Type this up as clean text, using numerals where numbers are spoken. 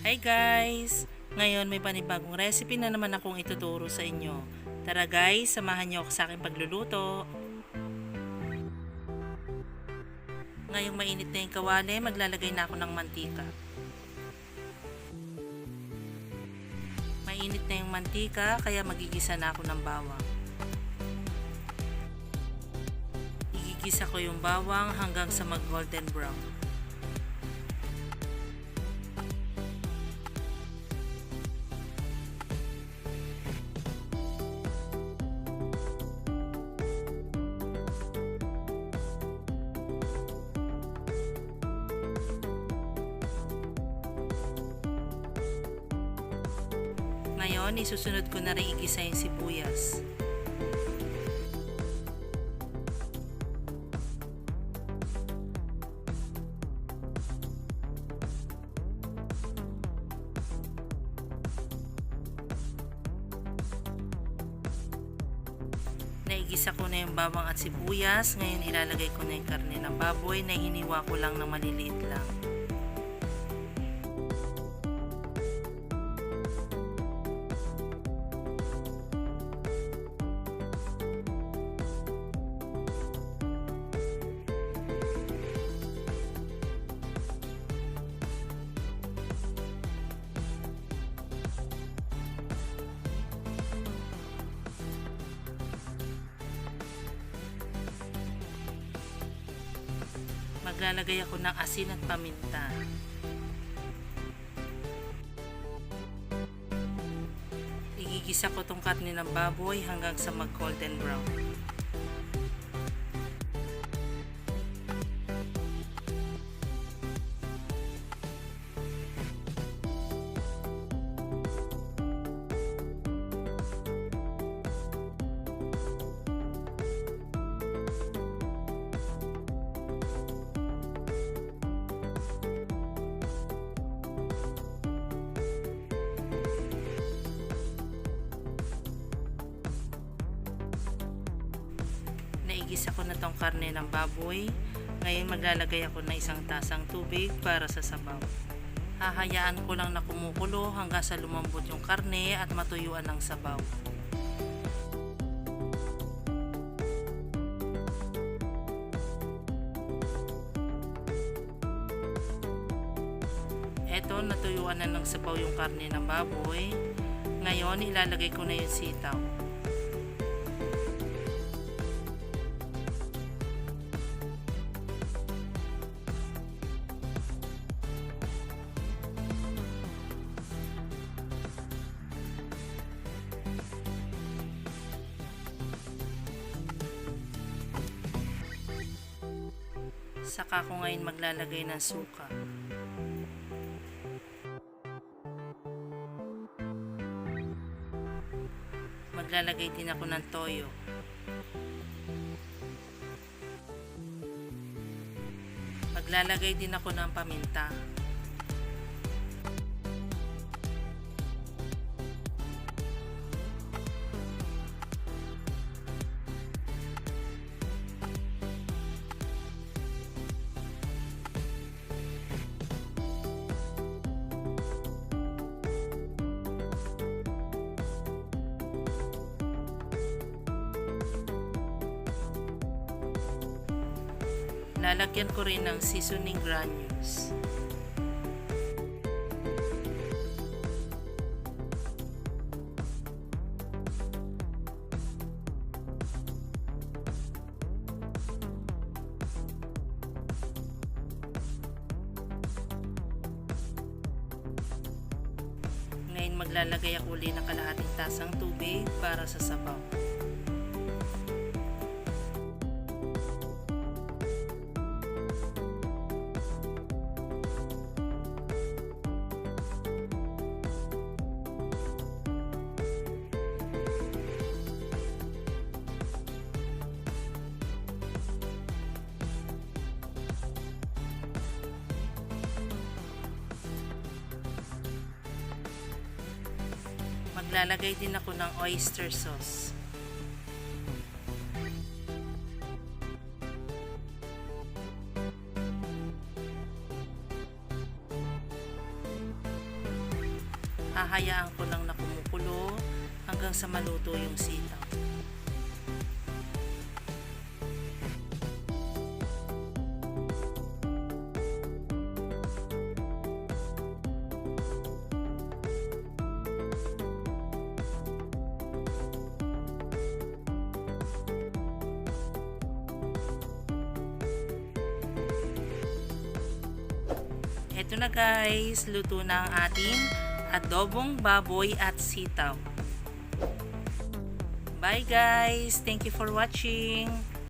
Hi guys! Ngayon may panibagong recipe na naman akong ituturo sa inyo. Tara guys, samahan niyo ako sa aking pagluluto. Ngayong mainit na yung kawali, maglalagay na ako ng mantika. Mainit na yung mantika, kaya magigisa na ako ng bawang. Igigisa ko yung bawang hanggang sa mag golden brown. Ngayon, isusunod ko na rin igisa yung sibuyas. Naigisa ko na yung bawang at sibuyas. Ngayon, ilalagay ko na yung karne ng baboy na hiniwa ko lang ng maliliit lang. Maglalagay ako ng asin at paminta. Igigisa ko tong karne ng baboy hanggang sa mag golden brown. Naigisa ko na tong karne ng baboy. Ngayon maglalagay ako ng isang tasang tubig para sa sabaw. Hahayaan ko lang na kumukulo hanggang sa lumambot yung karne at matuyuan ng sabaw. Eto, natuyuan na ng sabaw yung karne ng baboy. Ngayon ilalagay ko na yung sitaw. Saka ko ngayon maglalagay ng suka. Maglalagay din ako ng toyo. Maglalagay din ako ng paminta. Lalagyan ko rin ng seasoning granules. Ngayon maglalagay ako ulit ng kalahating tasang tubig para sa sabaw. Maglalagay din ako ng oyster sauce. Hahayaan ko lang na kumukulo hanggang sa maluto yung sitaw. Eto na guys, luto na ang ating adobong baboy at sitaw. Bye guys! Thank you for watching!